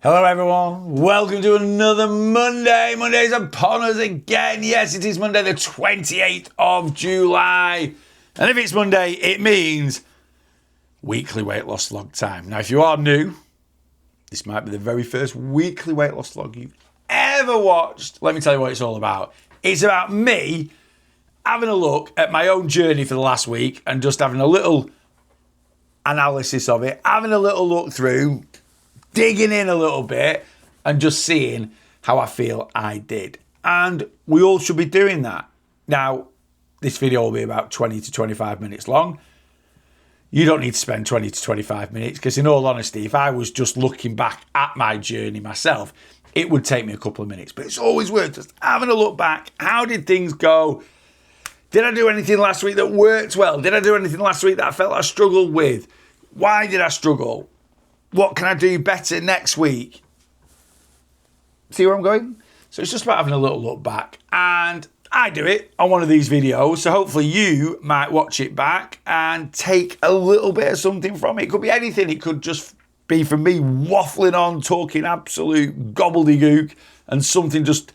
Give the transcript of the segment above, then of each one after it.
Hello everyone, welcome to another Monday. Monday's upon us again. Yes, it is Monday the 28th of July. And if it's Monday, it means weekly weight loss vlog time. Now, if you are new, this might be the very first weekly weight loss vlog you've ever watched. Let me tell you what it's all about. It's about me having a look at my own journey for the last week and just having a little analysis of it, having a little look through, digging in a little bit and just seeing how I feel I did. And we all should be doing that. Now, this video will be about 20 to 25 minutes long. You don't need to spend 20 to 25 minutes because in all honesty, if I was just looking back at my journey myself, it would take me a couple of minutes. But it's always worth just having a look back. How did things go? Did I do anything last week that worked well? Did I do anything last week that I felt I struggled with? Why did I struggle? What can I do better next week? See where I'm going? So it's just about having a little look back. And I do it on one of these videos. So hopefully you might watch it back and take a little bit of something from it. It could be anything. It could just be from me waffling on, talking absolute gobbledygook, and something just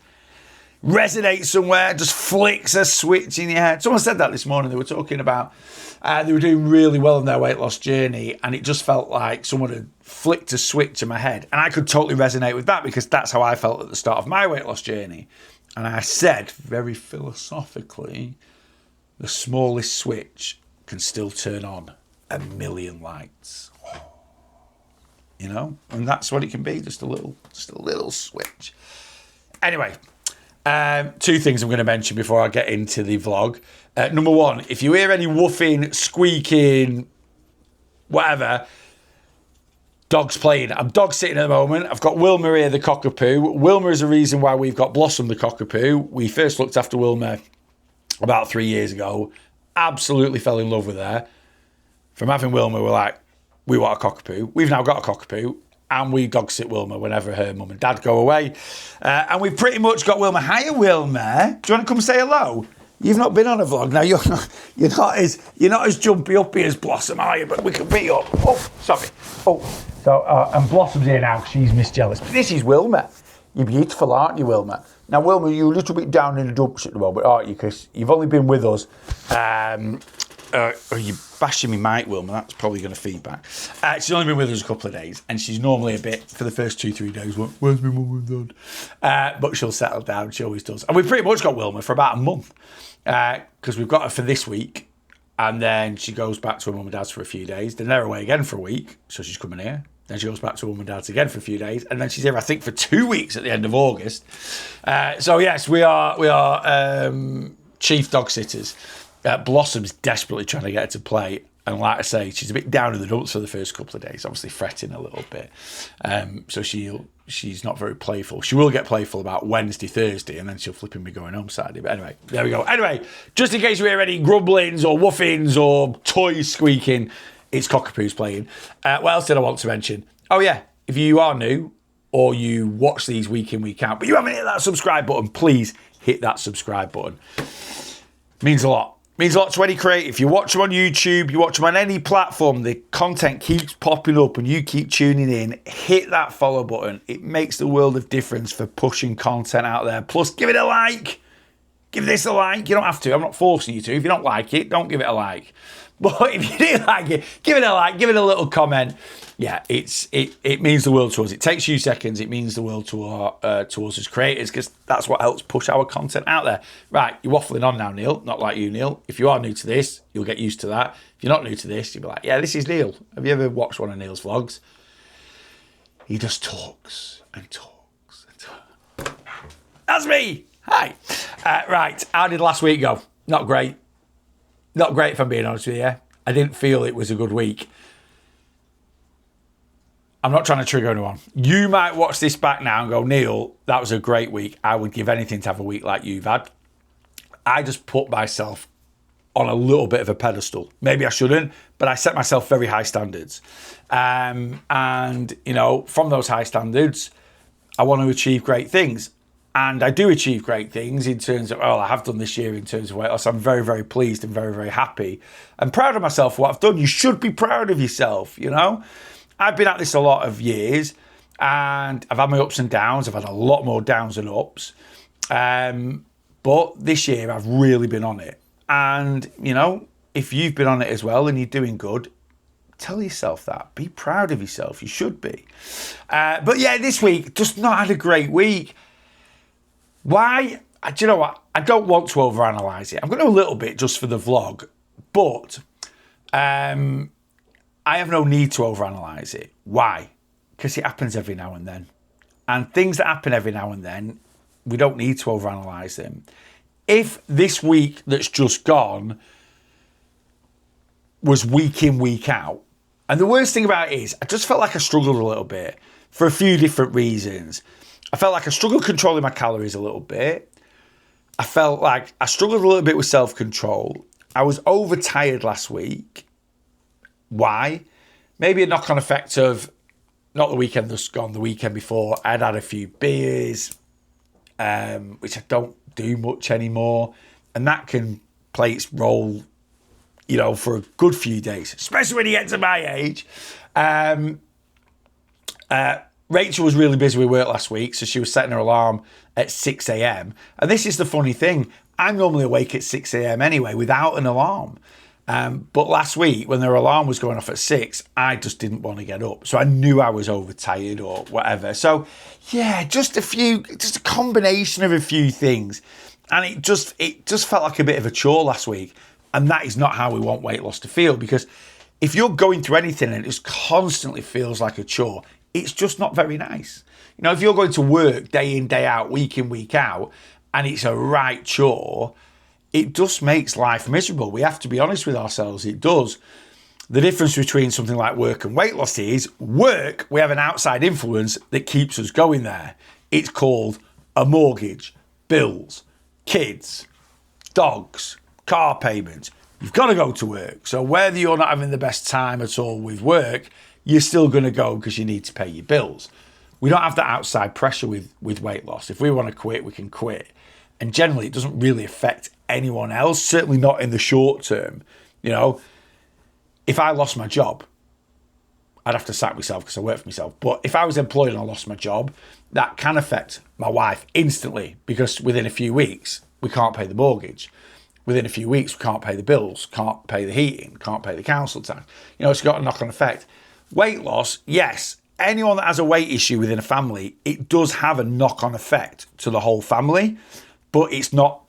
resonates somewhere, just flicks a switch in your head. Someone said that this morning. They were talking about they were doing really well in their weight loss journey, and it just felt like someone had flicked a switch in my head. And I could totally resonate with that because that's how I felt at the start of my weight loss journey. And I said very philosophically, the smallest switch can still turn on a million lights. You know, and that's what it can be, just a little switch. Anyway, two things I'm going to mention before I get into the vlog. Number one, if you hear any woofing, squeaking, whatever, dogs playing. I'm dog sitting at the moment. I've got Wilma here, the cockapoo. Wilma is the reason why we've got Blossom, the cockapoo. We first looked after Wilma about 3 years ago. Absolutely fell in love with her. From having Wilma, we're like, we want a cockapoo. We've now got a cockapoo. And we dog sit Wilma whenever her mum and dad go away. And we've pretty much got Wilma. Hiya, Wilma. Do you want to come say hello? You've not been on a vlog. Now, you're not as jumpy uppy as Blossom, are you? But we can beat up. Oh, sorry. Oh, so, and Blossom's here now. She's Miss Jealous. But this is Wilma. You're beautiful, aren't you, Wilma? Now, Wilma, you're a little bit down in the dumps at the moment, aren't you? Because you've only been with us. Are you bashing me mic, Wilma? That's probably going to feedback. She's only been with us a couple of days, and she's normally a bit, for the first 2-3 days, where's my mum and dad? But she'll settle down, she always does. And we've pretty much got Wilma for about a month, because we've got her for this week, and then she goes back to her mum and dad's for a few days, then they're away again for a week, so she's coming here. Then she goes back to her mum and dad's again for a few days, and then she's here, I think, for 2 weeks at the end of August. So yes, we are chief dog sitters. Blossom's desperately trying to get her to play, and like I say, she's a bit down in the dumps for the first couple of days, obviously fretting a little bit. So she's not very playful. She will get playful about Wednesday, Thursday, and then she'll flipping be going home Saturday. But anyway, there we go. Anyway, just in case you hear any grumblings or woofings or toys squeaking, it's cockapoo's playing. What else did I want to mention? Oh yeah, if you are new or you watch these week in, week out, but you haven't hit that subscribe button, please hit that subscribe button. Means a lot. Means a lot to any creator. If you watch them on YouTube, you watch them on any platform, the content keeps popping up and you keep tuning in, hit that follow button. It makes the world of difference for pushing content out there. Plus, give it a like. Give this a like. You don't have to. I'm not forcing you to. If you don't like it, don't give it a like. But if you do like it, give it a like, give it a little comment. Yeah, it means the world to us. It takes you seconds. It means the world to us as creators because that's what helps push our content out there. Right, you're waffling on now, Neil. Not like you, Neil. If you are new to this, you'll get used to that. If you're not new to this, you'll be like, yeah, this is Neil. Have you ever watched one of Neil's vlogs? He just talks and talks and talks. That's me. Hi. Right, how did last week go? Not great. Not great, if I'm being honest with you. I didn't feel it was a good week. I'm not trying to trigger anyone. You might watch this back now and go, Neil, that was a great week. I would give anything to have a week like you've had. I just put myself on a little bit of a pedestal. Maybe I shouldn't, but I set myself very high standards. And, you know, from those high standards, I want to achieve great things. And I do achieve great things in terms of, I have done this year in terms of weight loss. I'm very, very pleased and very, very happy and proud of myself for what I've done. You should be proud of yourself, you know. I've been at this a lot of years. And I've had my ups and downs. I've had a lot more downs than ups. But this year I've really been on it. And, you know, if you've been on it as well and you're doing good, tell yourself that. Be proud of yourself. You should be. But yeah, this week, just not had a great week. Why? Do you know what? I don't want to overanalyze it. I'm going to do a little bit just for the vlog. But I have no need to overanalyze it. Why? Because it happens every now and then. And things that happen every now and then, we don't need to overanalyze them. If this week that's just gone was week in, week out, and the worst thing about it is, I just felt like I struggled a little bit for a few different reasons. I felt like I struggled controlling my calories a little bit. I felt like I struggled a little bit with self-control. I was overtired last week. Why? Maybe a knock-on effect of not the weekend that's gone, the weekend before. I'd had a few beers, which I don't do much anymore. And that can play its role, you know, for a good few days, especially when you get to my age. Rachel was really busy with work last week, so she was setting her alarm at 6 a.m. And this is the funny thing. I'm normally awake at 6 a.m. anyway without an alarm. But last week, when their alarm was going off at 6, I just didn't want to get up. So I knew I was overtired or whatever. So yeah, just a combination of a few things. And it just felt like a bit of a chore last week. And that is not how we want weight loss to feel, because if you're going through anything and it just constantly feels like a chore, it's just not very nice. You know, if you're going to work day in, day out, week in, week out, and it's a right chore, it just makes life miserable. We have to be honest with ourselves. It does. The difference between something like work and weight loss is work, we have an outside influence that keeps us going there. It's called a mortgage, bills, kids, dogs, car payments. You've got to go to work. So whether you're not having the best time at all with work, you're still going to go because you need to pay your bills. We don't have that outside pressure with weight loss. If we want to quit, we can quit. And generally, it doesn't really affect anyone else, certainly not in the short term. You know, if I lost my job, I'd have to sack myself because I work for myself. But if I was employed and I lost my job, that can affect my wife instantly, because within a few weeks, we can't pay the mortgage. Within a few weeks, we can't pay the bills, can't pay the heating, can't pay the council tax. You know, it's got a knock-on effect. Weight loss, yes, anyone that has a weight issue within a family, it does have a knock-on effect to the whole family, but it's not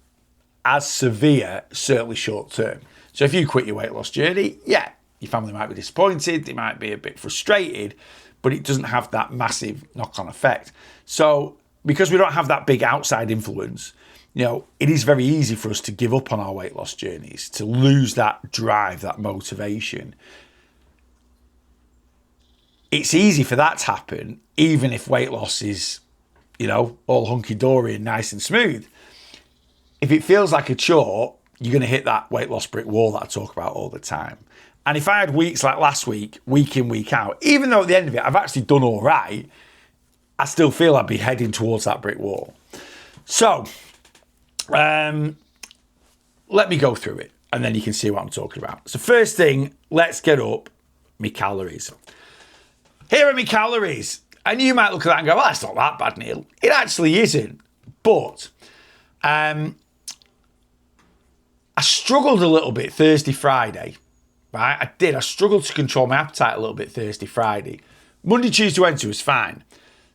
as severe, certainly short term. So if you quit your weight loss journey, yeah, your family might be disappointed, they might be a bit frustrated, but it doesn't have that massive knock-on effect. So because we don't have that big outside influence, you know, it is very easy for us to give up on our weight loss journeys, to lose that drive, that motivation. It's easy for that to happen, even if weight loss is, you know, all hunky-dory and nice and smooth. If it feels like a chore, you're going to hit that weight loss brick wall that I talk about all the time. And if I had weeks like last week, week in, week out, even though at the end of it, I've actually done all right, I still feel I'd be heading towards that brick wall. So, let me go through it and then you can see what I'm talking about. So first thing, let's get up my calories. Here are my calories. And you might look at that and go, well, that's not that bad, Neil. It actually isn't. But I struggled a little bit Thursday, Friday. Right? I did. I struggled to control my appetite a little bit Thursday, Friday. Monday, Tuesday, Wednesday was fine.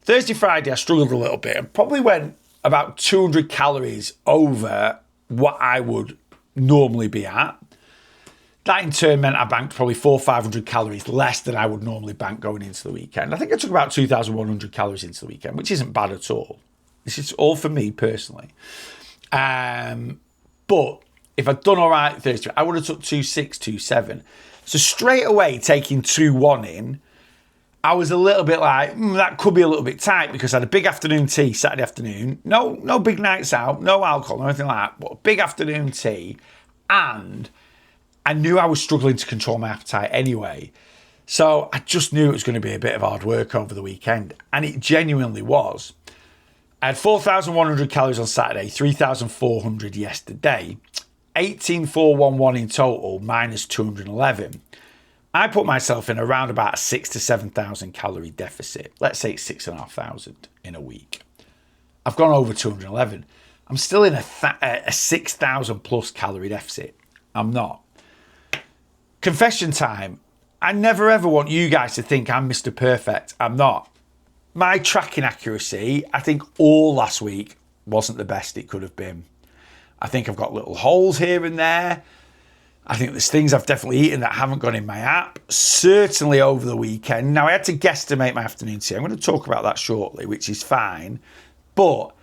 Thursday, Friday, I struggled a little bit and probably went about 200 calories over what I would normally be at. That in turn meant I banked probably 400 or 500 calories less than I would normally bank going into the weekend. I think I took about 2,100 calories into the weekend, which isn't bad at all. This is all for me personally. But if I'd done all right Thursday, I would have took 2.6, 2.7. So straight away taking 2.1 in, I was a little bit like, that could be a little bit tight, because I had a big afternoon tea Saturday afternoon. No big nights out, no alcohol, no anything like that, but a big afternoon tea. And I knew I was struggling to control my appetite anyway. So I just knew it was going to be a bit of hard work over the weekend. And it genuinely was. I had 4,100 calories on Saturday, 3,400 yesterday, 18,411 in total, minus 211. I put myself in around about a 6,000 to 7,000 calorie deficit. Let's say it's 6,500 in a week. I've gone over 211. I'm still in a 6,000 plus calorie deficit. I'm not. Confession time. I never ever want you guys to think I'm Mr. Perfect. I'm not. My tracking accuracy, I think all last week wasn't the best it could have been. I think I've got little holes here and there. I think there's things I've definitely eaten that haven't gone in my app. Certainly over the weekend. Now, I had to guesstimate my afternoon tea. I'm going to talk about that shortly, which is fine. But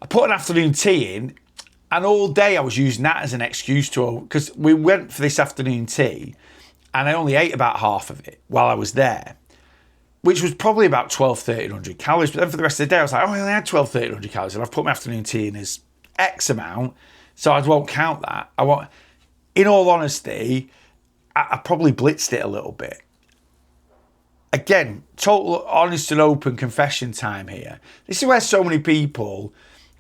I put an afternoon tea in, and all day I was using that as an excuse to, because we went for this afternoon tea, and I only ate about half of it while I was there, which was probably about 1,200-1,300 calories. But then for the rest of the day, I was like, oh, I only had 1,200-1,300 calories, and I've put my afternoon tea in as X amount, so I won't count that. In all honesty, I probably blitzed it a little bit. Again, total honest and open confession time here. This is where so many people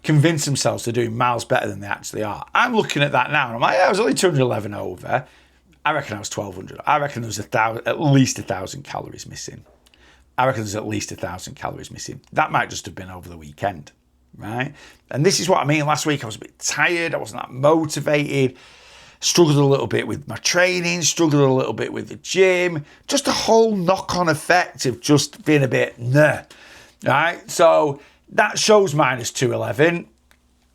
convince themselves they're doing miles better than they actually are. I'm looking at that now and I'm like, yeah, I was only 211 over. I reckon I was 1,200. I reckon there was at least 1,000 calories missing. I reckon there's at least 1,000 calories missing. That might just have been over the weekend, right? And this is what I mean. Last week I was a bit tired. I wasn't that motivated. Struggled a little bit with my training, struggled a little bit with the gym, just a whole knock-on effect of just being a bit right? So that shows minus 211.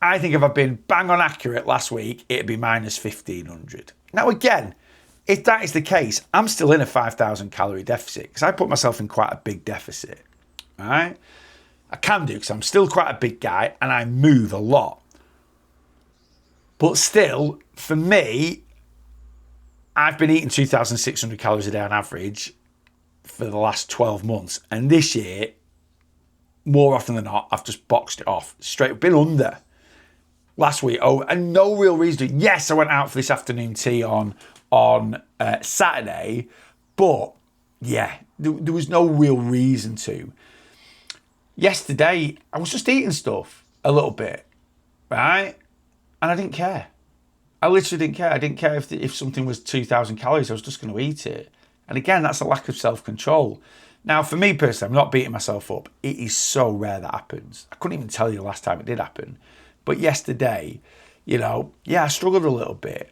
I think if I'd been bang on accurate last week, it'd be minus 1,500. Now again, if that is the case, I'm still in a 5,000 calorie deficit because I put myself in quite a big deficit, right? I can do because I'm still quite a big guy and I move a lot. But still, for me, I've been eating 2,600 calories a day on average for the last 12 months. And this year, more often than not, I've just boxed it off. Straight, been under. Last week, and no real reason to. Yes, I went out for this afternoon tea on Saturday, but yeah, there was no real reason to. Yesterday, I was just eating stuff a little bit, right? And I didn't care. I literally didn't care. I didn't care if something was 2,000 calories. I was just going to eat it. And again, that's a lack of self-control. Now, for me personally, I'm not beating myself up. It is so rare that happens. I couldn't even tell you the last time it did happen. But yesterday, I struggled a little bit.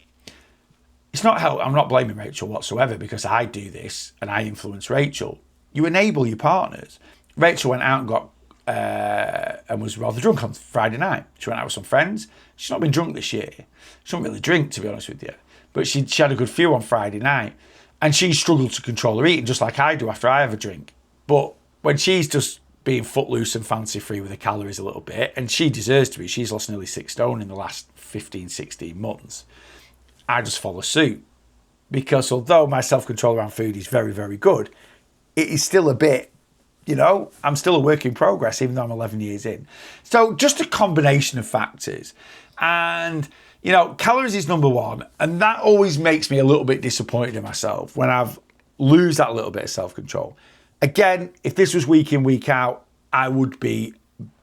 It's not how I'm not blaming Rachel whatsoever because I do this and I influence Rachel. You enable your partners. Rachel went out and got and was rather drunk on Friday night. She went out with some friends. She's not been drunk this year. She don't really drink, to be honest with you. But she had a good few on Friday night. And she struggled to control her eating, just like I do after I have a drink. But when she's just being footloose and fancy-free with her calories a little bit, and she deserves to be, she's lost nearly 6 stone in the last 15, 16 months, I just follow suit. Because although my self-control around food is very, very good, it is still a bit, I'm still a work in progress, even though I'm 11 years in. So just a combination of factors. And, calories is number one. And that always makes me a little bit disappointed in myself when I've lose that little bit of self-control. Again, if this was week in, week out, I would be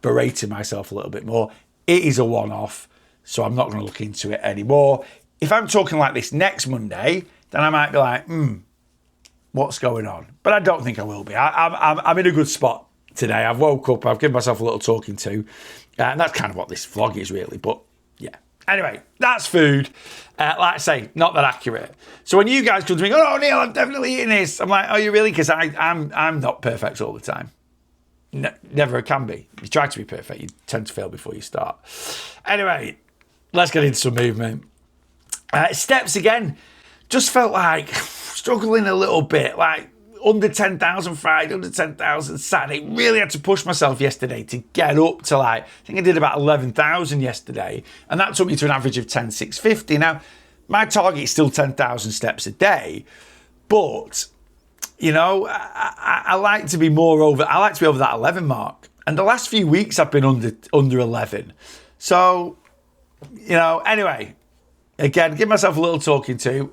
berating myself a little bit more. It is a one-off, so I'm not going to look into it anymore. If I'm talking like this next Monday, then I might be like, what's going on? But I don't think I will be. I'm in a good spot today. I've woke up, I've given myself a little talking to, and that's kind of what this vlog is really, but yeah. Anyway, that's food. Like I say, not that accurate. So when you guys come to me, oh, Neil, I'm definitely eating this. I'm like, oh, you really? Because I'm not perfect all the time. Never can be. You try to be perfect, you tend to fail before you start. Anyway, let's get into some movement. Steps again. Just felt like struggling a little bit, like under 10,000 Friday, under 10,000 Saturday. Really had to push myself yesterday to get up to I think I did about 11,000 yesterday. And that took me to an average of 10,650. Now, my target is still 10,000 steps a day. But, I like to be I like to be over that 11 mark. And the last few weeks I've been under 11. So, anyway, again, give myself a little talking to.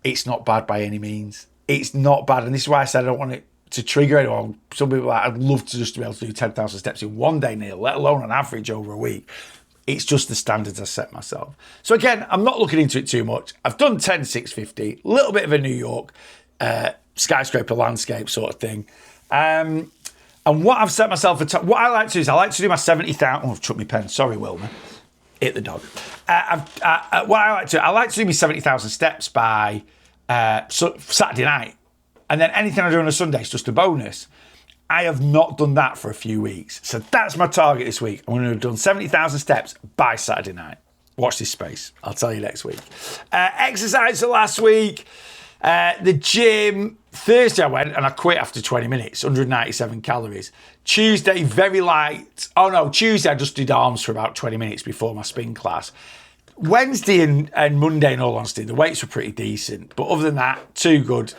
It's not bad by any means. It's not bad. And this is why I said I don't want it to trigger anyone. Some people are like, I'd love to just be able to do 10,000 steps in one day, Neil, let alone on average over a week. It's just the standards I set myself. So again, I'm not looking into it too much. I've done 10,650, a little bit of a New York. skyscraper landscape sort of thing. And what I've set myself what I like to do is I like to do my 70,000. Oh, I've chucked my pen. Sorry, Wilma. Hit the dog. What I like to do my 70,000 steps by Saturday night, and then anything I do on a Sunday is just a bonus. I have not done that for a few weeks, so that's my target this week. I'm going to have done 70,000 steps by Saturday night. Watch this space. I'll tell you next week. Exercise for last week. The gym. Thursday I went and I quit after 20 minutes, 197 calories. Tuesday, very light. Oh no, Tuesday I just did arms for about 20 minutes before my spin class. Wednesday and Monday, in all honesty, the weights were pretty decent. But other than that, too good.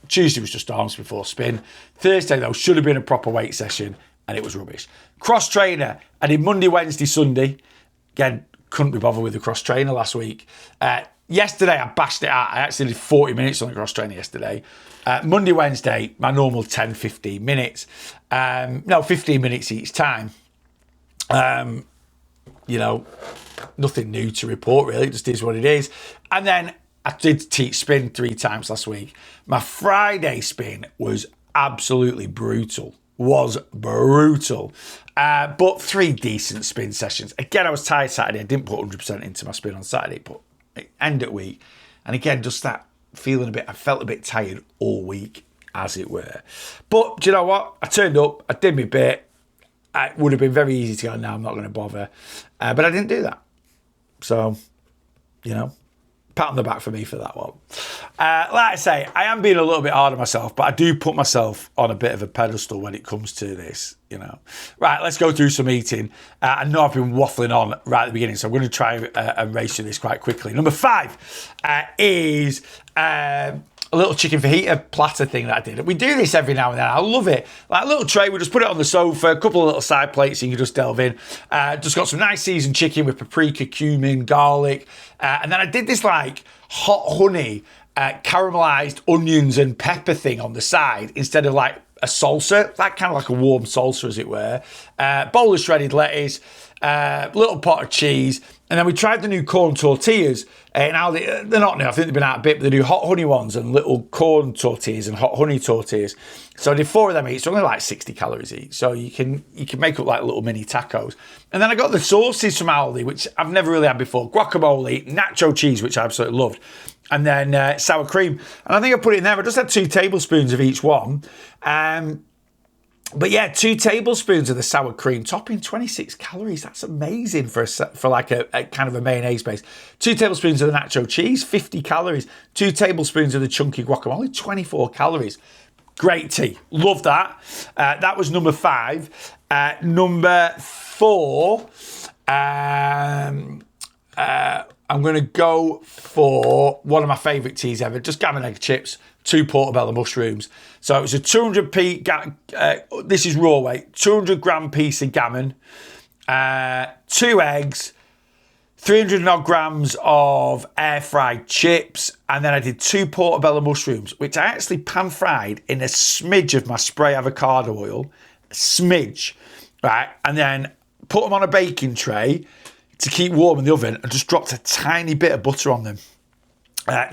Tuesday was just arms before spin. Thursday, though, should have been a proper weight session, and it was rubbish. Cross trainer, I did Monday, Wednesday, Sunday. Again, couldn't be bothered with the cross trainer last week. Yesterday, I bashed it out. I actually did 40 minutes on the cross trainer yesterday. Monday, Wednesday, my normal 10, 15 minutes. 15 minutes each time. Nothing new to report, really. It just is what it is. And then I did teach spin 3 times last week. My Friday spin was absolutely brutal. But 3 decent spin sessions. Again, I was tired Saturday. I didn't put 100% into my spin on Saturday, but end at week. And again, just that feeling I felt a bit tired all week, as it were. But do you know what? I turned up, I did my bit. It would have been very easy to go, no, I'm not going to bother. But I didn't do that. So, pat on the back for me for that one. Like I say, I am being a little bit hard on myself, but I do put myself on a bit of a pedestal when it comes to this, Right, let's go through some eating. I know I've been waffling on right at the beginning, so I'm going to try and race through this quite quickly. Number 5 is a little chicken fajita platter thing that I did. We do this every now and then. I love it. Like a little tray, we just put it on the sofa, a couple of little side plates you can just delve in. Just got some nice seasoned chicken with paprika, cumin, garlic. And then I did this like hot honey, caramelized onions and pepper thing on the side instead of like a salsa, that kind of like a warm salsa as it were. Bowl of shredded lettuce, little pot of cheese. And then we tried the new corn tortillas. Now they're not new, I think they've been out a bit, but they do hot honey ones and little corn tortillas and hot honey tortillas. So I did 4 of them each. It's only like 60 calories each. So you can make up like little mini tacos. And then I got the sauces from Aldi, which I've never really had before. Guacamole, nacho cheese, which I absolutely loved. And then sour cream. And I think I put it in there. I just had 2 tablespoons of each one. But yeah, 2 tablespoons of the sour cream topping, 26 calories. That's amazing for like a kind of a mayonnaise base. 2 tablespoons of the nacho cheese, 50 calories. 2 tablespoons of the chunky guacamole, 24 calories. Great tea. Love that. That was number 5. Number 4, I'm going to go for one of my favourite teas ever, just gammon egg chips, 2 portobello mushrooms. So it was a 200p, this is raw weight, 200 gram piece of gammon, 2 eggs, 300 odd grams of air fried chips, and then I did 2 portobello mushrooms, which I actually pan fried in a smidge of my spray avocado oil, a smidge, right? And then put them on a baking tray to keep warm in the oven and just dropped a tiny bit of butter on them. 5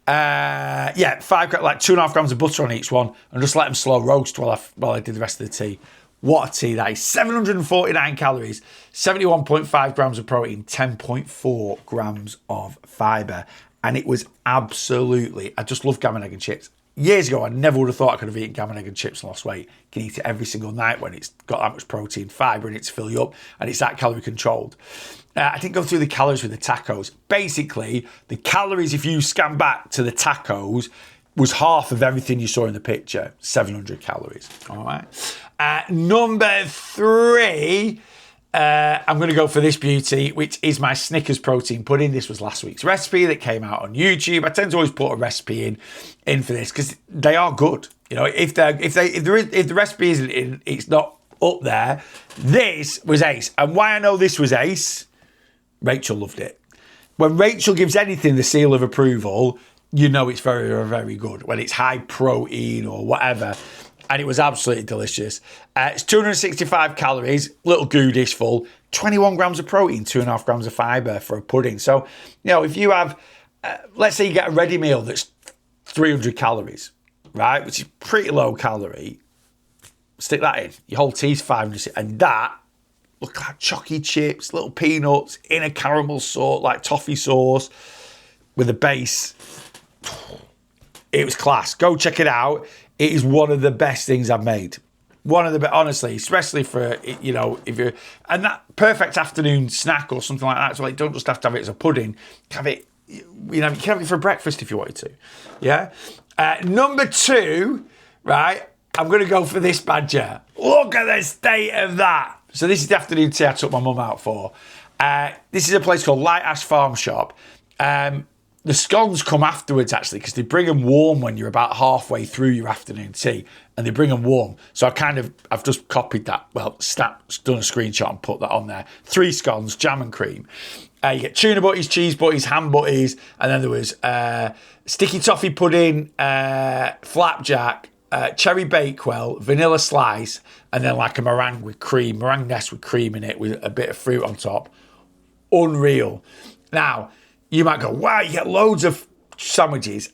like 2.5 grams of butter on each one and just let them slow roast while I did the rest of the tea. What a tea that is. 749 calories, 71.5 grams of protein, 10.4 grams of fibre. And it was absolutely, I just love gammon, egg and chips. Years ago, I never would have thought I could have eaten gammon, egg and chips and lost weight. You can eat it every single night when it's got that much protein, fibre in it to fill you up, and it's that calorie controlled. I didn't go through the calories with the tacos. Basically, the calories, if you scan back to the tacos, was half of everything you saw in the picture, 700 calories. All right. Number 3, I'm going to go for this beauty, which is my Snickers protein pudding. This was last week's recipe that came out on YouTube. I tend to always put a recipe in for this because they are good. If the recipe isn't in, it's not up there. This was ace, and why I know this was ace, Rachel loved it. When Rachel gives anything the seal of approval, it's very, very, very good. When it's high protein or whatever. And it was absolutely delicious. It's 265 calories, little goo dish full, 21 grams of protein, 2.5 grams of fibre for a pudding. So, if you have, let's say you get a ready meal that's 300 calories, right? Which is pretty low calorie. Stick that in. Your whole tea's 500. And that, look like chocky chips, little peanuts in a caramel sauce, like toffee sauce with a base. It was class. Go check it out. It is one of the best things I've made. One of the best, honestly, especially for, you know, if you're, and that perfect afternoon snack or something like that. So, like, don't just have to have it as a pudding. Have it, you know, you can have it for breakfast if you wanted to. Yeah. Number 2, right? I'm going to go for this badger. Look at the state of that. So this is the afternoon tea I took my mum out for. This is a place called Light Ash Farm Shop. The scones come afterwards, actually, because they bring them warm when you're about halfway through your afternoon tea, and they bring them warm. So I've just copied that. Well, done a screenshot and put that on there. 3 scones, jam and cream. You get tuna butties, cheese butties, ham butties, and then there was sticky toffee pudding, flapjack, cherry bakewell, vanilla slice, and then like a meringue with cream, meringue nest with cream in it with a bit of fruit on top. Unreal. Now, you might go, wow, you get loads of sandwiches.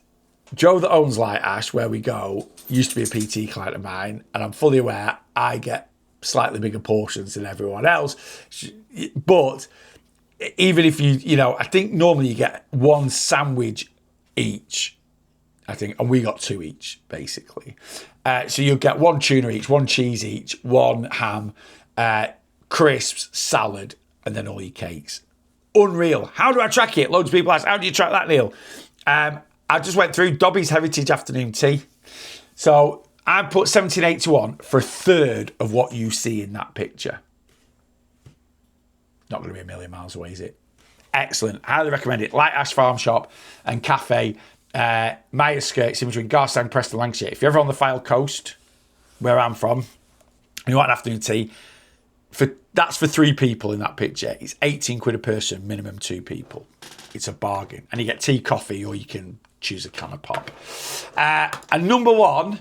Joe that owns Light Ash, where we go, used to be a PT client of mine, and I'm fully aware I get slightly bigger portions than everyone else. But even if you know, I think normally you get 1 sandwich each, I think, and we got 2 each, basically. So you'll get 1 tuna each, 1 cheese each, 1 ham, crisps, salad, and then all your cakes. Unreal. How do I track it? Loads of people ask, how do you track that, Neil? I just went through Dobby's Heritage Afternoon Tea. So I put 1781 for a third of what you see in that picture. Not going to be a million miles away, is it? Excellent. Highly recommend it. Light Ash Farm Shop and Cafe. Myers Skirts in between Garstang, Preston, Lancashire. If you're ever on the Fylde Coast, where I'm from, and you want an afternoon tea, that's for 3 people in that picture. It's 18 quid a person, minimum 2 people. It's a bargain. And you get tea, coffee, or you can choose a can of pop. And number 1,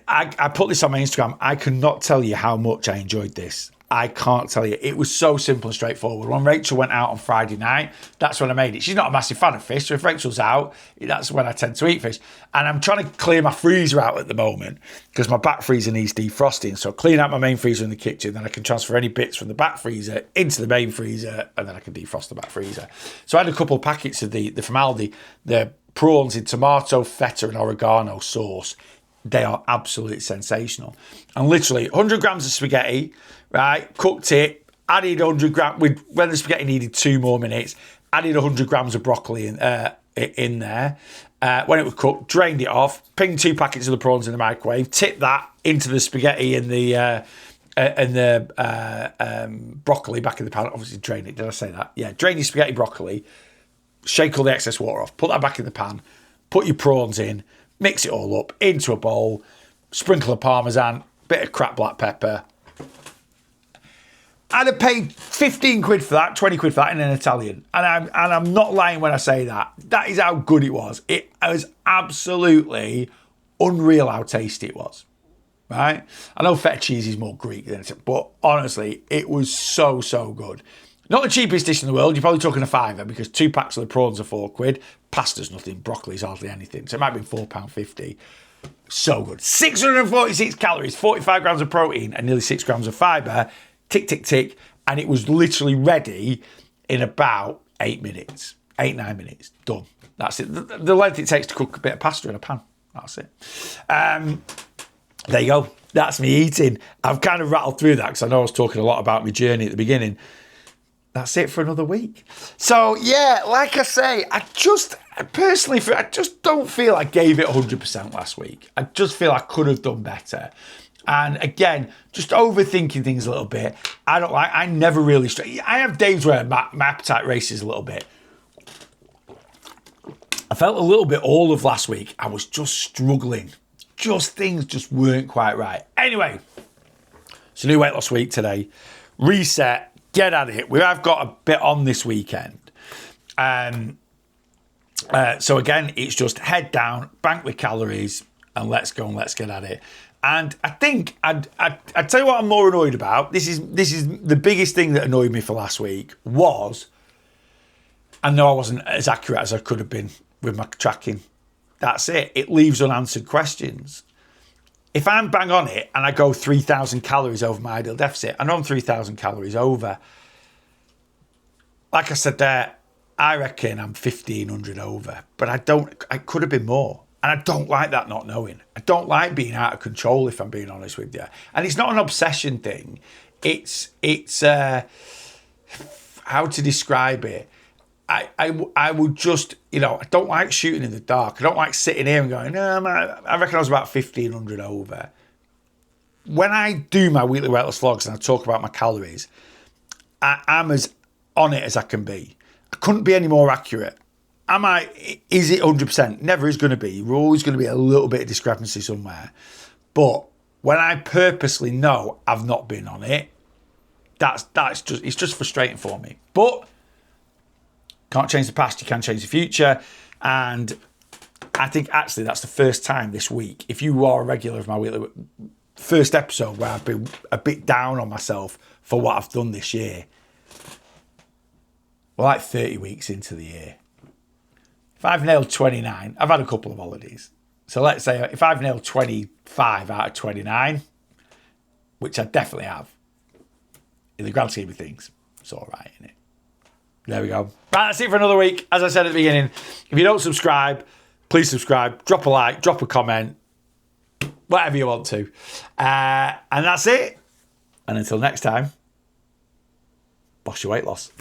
I put this on my Instagram. I cannot tell you how much I enjoyed this. I can't tell you. It was so simple and straightforward. When Rachel went out on Friday night, that's when I made it. She's not a massive fan of fish, so if Rachel's out, that's when I tend to eat fish. And I'm trying to clear my freezer out at the moment because my back freezer needs defrosting. So clean out my main freezer in the kitchen, then I can transfer any bits from the back freezer into the main freezer, and then I can defrost the back freezer. So I had a couple of packets of the from Aldi, the prawns in tomato, feta, and oregano sauce. They are absolutely sensational. And literally 100 grams of spaghetti, right? Cooked it, added 100 grams, when the spaghetti needed 2 more minutes, added 100 grams of broccoli in there. When it was cooked, drained it off, pinged 2 packets of the prawns in the microwave, tipped that into the spaghetti and the broccoli back in the pan. Obviously drain it, did I say that? Yeah, drain your spaghetti broccoli, shake all the excess water off, put that back in the pan, put your prawns in, mix it all up into a bowl, sprinkle of Parmesan, bit of cracked black pepper. I'd have paid 15 quid for that, 20 quid for that in an Italian. And I'm not lying when I say that. That is how good it was. It was absolutely unreal how tasty it was. Right? I know feta cheese is more Greek than it, but honestly, it was so, so good. Not the cheapest dish in the world. You're probably talking a £5 because 2 packs of the prawns are 4 quid. Pasta's nothing. Broccoli's hardly anything. So it might be £4.50. So good. 646 calories, 45 grams of protein, and nearly 6 grams of fibre. Tick, tick, tick. And it was literally ready in about 8 minutes. 8-9 minutes. Done. That's it. The length it takes to cook a bit of pasta in a pan. That's it. There you go. That's me eating. I've kind of rattled through that because I know I was talking a lot about my journey at the beginning. That's it for another week. So, yeah, like I say, I just don't feel I gave it 100% last week. I just feel I could have done better. And again, just overthinking things a little bit. I never really, I have days where my appetite races a little bit. I felt a little bit all of last week. I was just struggling. Things just weren't quite right. Anyway, it's a new weight loss week today. Reset. Get at it. We have got a bit on this weekend. So again, it's just head down, bank with calories, and let's go and let's get at it. And I think I'd tell you what I'm more annoyed about. This is the biggest thing that annoyed me for last week was, I know I wasn't as accurate as I could have been with my tracking. That's it. It leaves unanswered questions. If I'm bang on it and I go 3,000 calories over my ideal deficit, I know I'm 3,000 calories over. Like I said there, I reckon I'm 1,500 over, but I could have been more. And I don't like that not knowing. I don't like being out of control, if I'm being honest with you. And it's not an obsession thing. It's how to describe it. I would just, I don't like shooting in the dark. I don't like sitting here and going, no, man, I reckon I was about 1,500 over. When I do my weekly weight loss vlogs and I talk about my calories, I'm as on it as I can be. I couldn't be any more accurate. Is it 100%? Never is going to be. We're always going to be a little bit of discrepancy somewhere. But when I purposely know I've not been on it, it's just frustrating for me. But can't change the past, you can change the future. And I think actually that's the first time this week, if you are a regular of my weekly first episode where I've been a bit down on myself for what I've done this year. We're like 30 weeks into the year. If I've nailed 29, I've had a couple of holidays. So let's say if I've nailed 25 out of 29, which I definitely have, in the grand scheme of things, it's all right, isn't it? There we go. Right, that's it for another week. As I said at the beginning, if you don't subscribe, please subscribe, drop a like, drop a comment, whatever you want to. And that's it. And until next time, boss your weight loss.